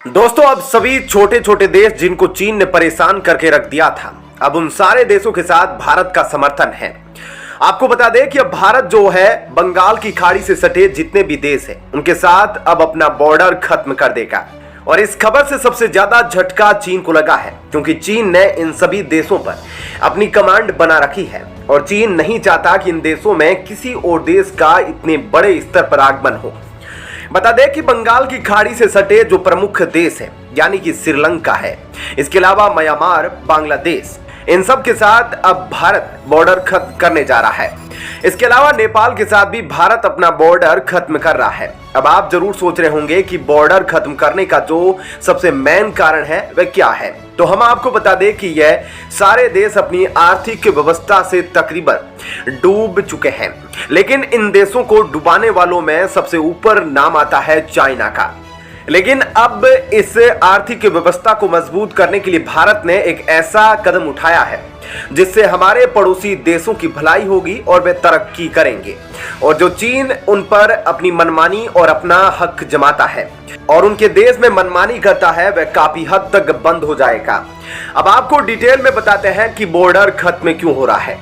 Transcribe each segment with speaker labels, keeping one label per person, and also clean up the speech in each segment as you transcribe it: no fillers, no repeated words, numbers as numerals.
Speaker 1: दोस्तों, अब सभी छोटे छोटे देश जिनको चीन ने परेशान करके रख दिया था, अब उन सारे देशों के साथ भारत का समर्थन है। आपको बता दें कि अब भारत जो है बंगाल की खाड़ी से सटे जितने भी देश हैं उनके साथ अब अपना बॉर्डर खत्म कर देगा। और इस खबर से सबसे ज्यादा झटका चीन को लगा है, क्योंकि चीन ने इन सभी देशों पर अपनी कमांड बना रखी है और चीन नहीं चाहता कि इन देशों में किसी और देश का इतने बड़े स्तर पर आगमन हो। बता दें कि बंगाल की खाड़ी से सटे जो प्रमुख देश है यानी कि श्रीलंका है, इसके अलावा म्यांमार, बांग्लादेश, इन सब के साथ अब भारत बॉर्डर खत्म करने जा रहा है। इसके अलावा नेपाल के साथ भी भारत अपना बॉर्डर खत्म कर रहा है। अब आप जरूर सोच रहे होंगे कि बॉर्डर खत्म करने का जो सबसे मेन कारण है वह क्या है, तो हम आपको बता दें कि यह सारे देश अपनी आर्थिक व्यवस्था से तकरीबन डूब चुके हैं। लेकिन इन देशों को डुबाने वालों में सबसे ऊपर नाम आता है चाइना का। लेकिन अब इस आर्थिक व्यवस्था को मजबूत करने के लिए भारत ने एक ऐसा कदम उठाया है जिससे हमारे पड़ोसी देशों की भलाई होगी और वे तरक्की करेंगे, और जो चीन उन पर अपनी मनमानी और अपना हक जमाता है और उनके देश में मनमानी करता है वह काफी हद तक बंद हो जाएगा। अब आपको डिटेल में बताते हैं कि बॉर्डर खत्म क्यों हो रहा है।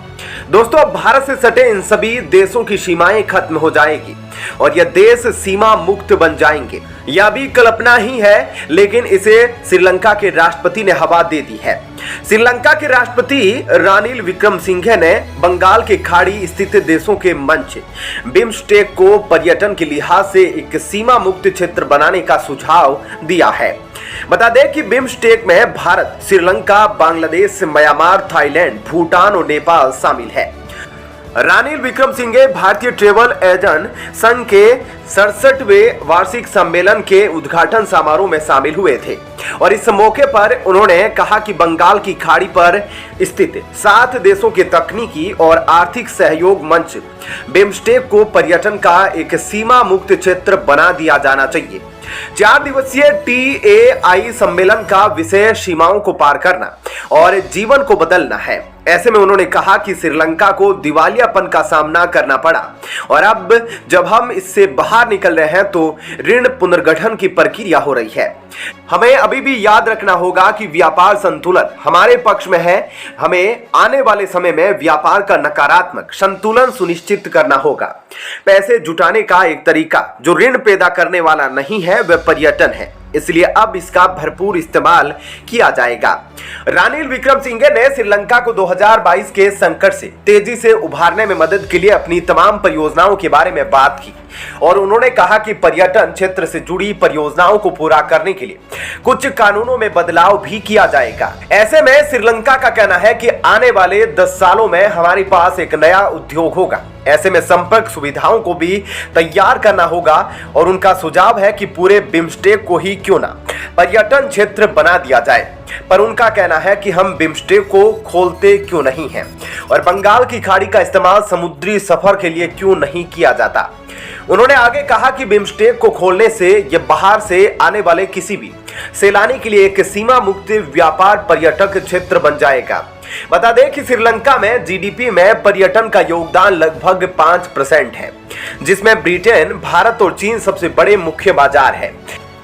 Speaker 1: दोस्तों, अब भारत से सटे इन सभी देशों की सीमाएं खत्म हो जाएगी और यह देश सीमा मुक्त बन जाएंगे। यह भी कल्पना ही है, लेकिन इसे श्रीलंका के राष्ट्रपति ने हवा दे दी है। श्रीलंका के राष्ट्रपति रानिल विक्रमसिंघे ने बंगाल के खाड़ी स्थित देशों के मंच बिम्स्टेक को पर्यटन के लिहाज से एक सीमा मुक्त क्षेत्र बनाने का सुझाव दिया है। बता दें कि बिम्स्टेक में भारत, श्रीलंका, बांग्लादेश, म्यांमार, थाईलैंड, भूटान और नेपाल शामिल है। रानिल विक्रमसिंघे भारतीय ट्रेवल एजेंट संघ के 67वें वार्षिक सम्मेलन के उद्घाटन समारोह में शामिल हुए थे और इस मौके पर उन्होंने कहा कि बंगाल की खाड़ी पर स्थित 7 देशों के तकनीकी और आर्थिक सहयोग मंच बिम्स्टेक को पर्यटन का एक सीमा मुक्त क्षेत्र बना दिया जाना चाहिए। 4 दिवसीय TAI सम्मेलन का विषय सीमाओं को पार करना और जीवन को बदलना है। ऐसे में उन्होंने कहा कि श्रीलंका को दिवालियापन का सामना करना पड़ा और अब जब हम इससे बाहर निकल रहे हैं तो ऋण पुनर्गठन की प्रक्रिया हो रही है। हमें अभी भी याद रखना होगा कि व्यापार संतुलन हमारे पक्ष में है। हमें आने वाले समय में व्यापार का नकारात्मक संतुलन सुनिश्चित करना होगा। पैसे जुटाने का एक तरीका जो ऋण पैदा करने वाला नहीं है वह पर्यटन है, इसलिए अब इसका भरपूर इस्तेमाल किया जाएगा। रानिल विक्रमसिंघे ने श्रीलंका को 2022 के संकट से तेजी से उभारने में मदद के लिए अपनी तमाम परियोजनाओं के बारे में बात की और उन्होंने कहा कि पर्यटन क्षेत्र से जुड़ी परियोजनाओं को पूरा करने के लिए कुछ कानूनों में बदलाव भी किया जाएगा। ऐसे में श्रीलंका का कहना है कि आने वाले 10 सालों में हमारे पास एक नया उद्योग होगा। ऐसे में संपर्क सुविधाओं को भी तैयार करना होगा और उनका सुझाव है कि पूरे बिम्स्टेक को ही क्यों ना पर्यटन क्षेत्र बना दिया जाए, पर उनका कहना है कि हम बिम्स्टेक को खोलते क्यों नहीं हैं और बंगाल की खाड़ी का इस्तेमाल समुद्री सफर के लिए क्यों नहीं किया जाता। उन्होंने आगे कहा कि बिम्स्टेक को खोलने से यह बाहर से आने वाले किसी भी सैलानी के लिए एक सीमा मुक्त व्यापार पर्यटक क्षेत्र बन जाएगा। बता दें कि श्रीलंका में जीडीपी में पर्यटन का योगदान लगभग 5% है, जिसमें ब्रिटेन, भारत और चीन सबसे बड़े मुख्य बाजार है।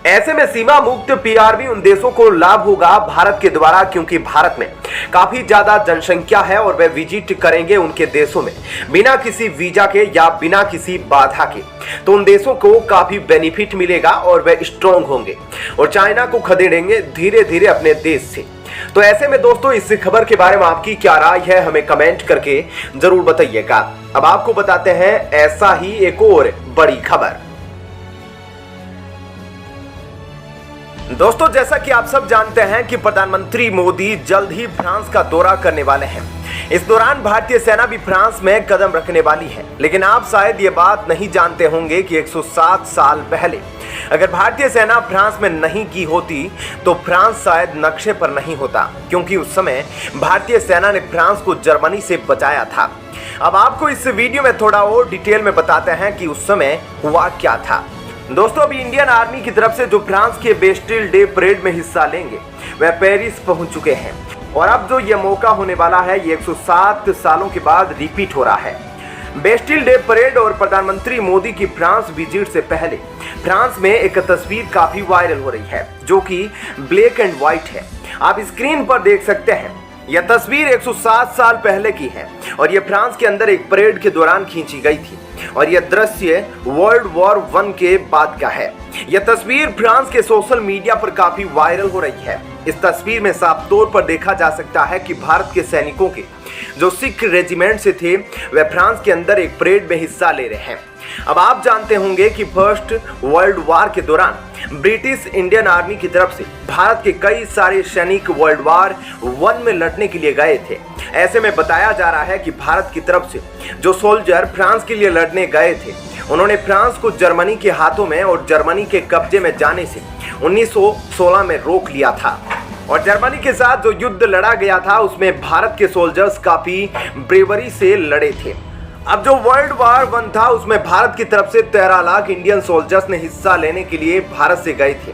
Speaker 1: ऐसे में सीमा मुक्त पीआरबी उन देशों को लाभ होगा भारत के द्वारा, क्योंकि भारत में काफी ज्यादा जनसंख्या है और वे विजिट करेंगे उनके देशों में बिना किसी वीजा के या बिना किसी बाधा के, तो उन देशों को काफी बेनिफिट मिलेगा और वे स्ट्रॉन्ग होंगे और चाइना को खदेड़ेंगे धीरे धीरे अपने देश से। तो ऐसे में दोस्तों, इस खबर के बारे में आपकी क्या राय है हमें कमेंट करके जरूर बताइएगा। अब आपको बताते हैं ऐसा ही एक और बड़ी खबर। दोस्तों, जैसा कि आप सब जानते हैं कि प्रधानमंत्री मोदी जल्द ही फ्रांस का दौरा करने वाले हैं। इस दौरान भारतीय सेना भी फ्रांस में कदम रखने वाली है। लेकिन आप शायद ये बात नहीं जानते होंगे कि 107 साल पहले अगर भारतीय सेना फ्रांस में नहीं की होती तो फ्रांस शायद नक्शे पर नहीं होता, क्योंकि उस समय भारतीय सेना ने फ्रांस को जर्मनी से बचाया था। अब आपको इस वीडियो में थोड़ा और डिटेल में बताते हैं कि उस समय हुआ क्या था। दोस्तों, अभी इंडियन आर्मी की तरफ से जो फ्रांस के बेस्टिल डे परेड में हिस्सा लेंगे वह पेरिस पहुंच चुके हैं और अब जो ये मौका होने वाला है ये 107 सालों के बाद रिपीट हो रहा है। बेस्टिल डे परेड और प्रधानमंत्री मोदी की फ्रांस विजिट से पहले फ्रांस में एक तस्वीर काफी वायरल हो रही है, जो कि ब्लैक एंड व्हाइट है। आप स्क्रीन पर देख सकते हैं। यह तस्वीर 107 साल पहले की है और यह फ्रांस के अंदर एक परेड के दौरान खींची गई थी और यह दृश्य वर्ल्ड वॉर 1 के बाद का है। यह तस्वीर फ्रांस के सोशल मीडिया पर काफी वायरल हो रही है। इस तस्वीर में साफ तौर पर देखा जा सकता है कि भारत के सैनिकों के जो सिख रेजिमेंट से थे वह फ्रांस के अंदर एक परेड में हिस्सा ले रहे हैं। अब आप जानते होंगे कि फर्स्ट वर्ल्ड वॉर के दौरान ब्रिटिश इंडियन आर्मी की तरफ से भारत के कई सारे सैनिक वर्ल्ड वॉर 1 में लड़ने के लिए गए थे। ऐसे में बताया जा रहा है कि भारत की तरफ से जो सोल्जर फ्रांस के लिए लड़ने गए थे, उन्होंने फ्रांस को जर्मनी के हाथों में और जर्मनी के कब्जे में जाने से 1916 में रोक लिया था और जर्मनी के साथ जो युद्ध लड़ा गया था उसमें भारत के सोल्जर्स काफी ब्रेवरी से लड़े थे। अब जो वर्ल्ड वॉर 1 था उसमें भारत की तरफ से 13 लाख इंडियन सोल्जर्स ने हिस्सा लेने के लिए भारत से गए थे,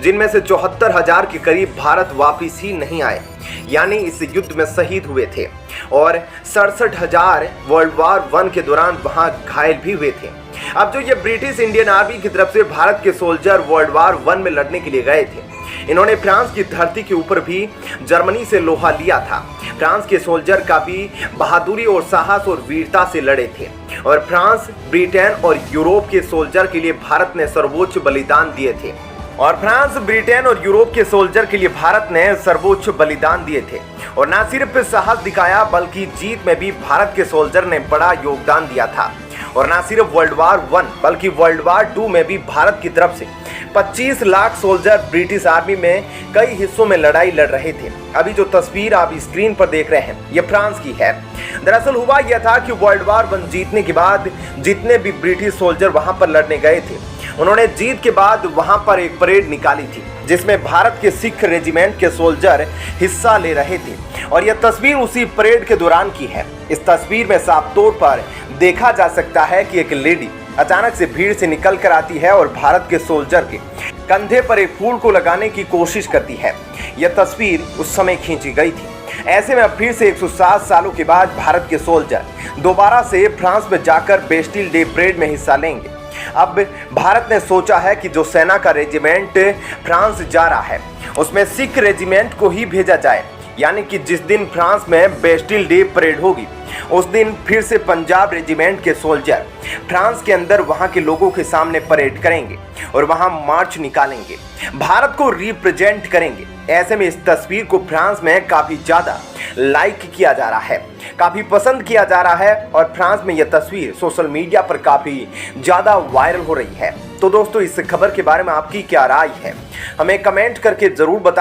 Speaker 1: जिनमें से 74,000 के करीब भारत वापिस ही नहीं आए, यानी इस युद्ध में शहीद हुए थे और 67,000 वर्ल्ड वॉर 1 के दौरान वहां घायल भी हुए थे। अब जो ये ब्रिटिश इंडियन आर्मी की तरफ से भारत के सोल्जर वर्ल्ड वॉर 1 में लड़ने के लिए गए थे, इन्होंने फ्रांस की धरती के ऊपर भी जर्मनी से लोहा लिया था। फ्रांस के सोल्जर काफी बहादुरी और साहस और वीरता से लड़े थे और फ्रांस, ब्रिटेन और यूरोप के सोल्जर के लिए भारत ने सर्वोच्च बलिदान दिए थे और न सिर्फ साहस दिखाया बल्कि जीत में भी भारत के सोल्जर ने बड़ा योगदान दिया था। और न सिर्फ वर्ल्ड वॉर 1 बल्कि वर्ल्ड वॉर 2 में भी भारत की तरफ से 25 लाख सोल्जर ब्रिटिश आर्मी में कई हिस्सों में लड़ाई लड़ रहे थे। अभी जो तस्वीर आप स्क्रीन पर देख रहे हैं ये फ्रांस की है। दरअसल हुआ यह था कि वर्ल्ड वॉर 1 जीतने के बाद जितने भी ब्रिटिश सोल्जर वहां पर लड़ने गए थे, उन्होंने जीत के बाद वहां पर एक परेड निकाली थी जिसमें भारत के सिख रेजिमेंट के सोल्जर हिस्सा ले रहे थे और यह तस्वीर उसी परेड के दौरान की है। इस तस्वीर में साफ तौर पर देखा जा सकता है कि एक लेडी अचानक से भीड़ से निकल कर आती है और भारत के सोल्जर के कंधे पर एक फूल को लगाने की कोशिश करती है। यह तस्वीर उस समय खींची गई थी। ऐसे में अब फिर से 107 सालों के बाद भारत के सोल्जर दोबारा से फ्रांस में जाकर बेस्टिल डे परेड में हिस्सा लेंगे। अब भारत ने सोचा है कि जो सेना का रेजिमेंट फ्रांस जा रहा है उसमें सिख रेजिमेंट को ही भेजा जाए, यानी कि जिस दिन फ्रांस में बेस्टिल डे परेड होगी उस दिन फिर से पंजाब रेजिमेंट के सोल्जर फ्रांस के अंदर वहां के लोगों के सामने परेड करेंगे और वहां मार्च निकालेंगे, भारत को रिप्रेजेंट करेंगे। ऐसे में इस तस्वीर को फ्रांस में काफी ज्यादा लाइक किया जा रहा है, काफी पसंद किया जा रहा है और फ्रांस में यह तस्वीर सोशल मीडिया पर काफी ज्यादा वायरल हो रही है। तो दोस्तों, इस खबर के बारे में आपकी क्या राय है, हमें कमेंट करके जरूर बताएं।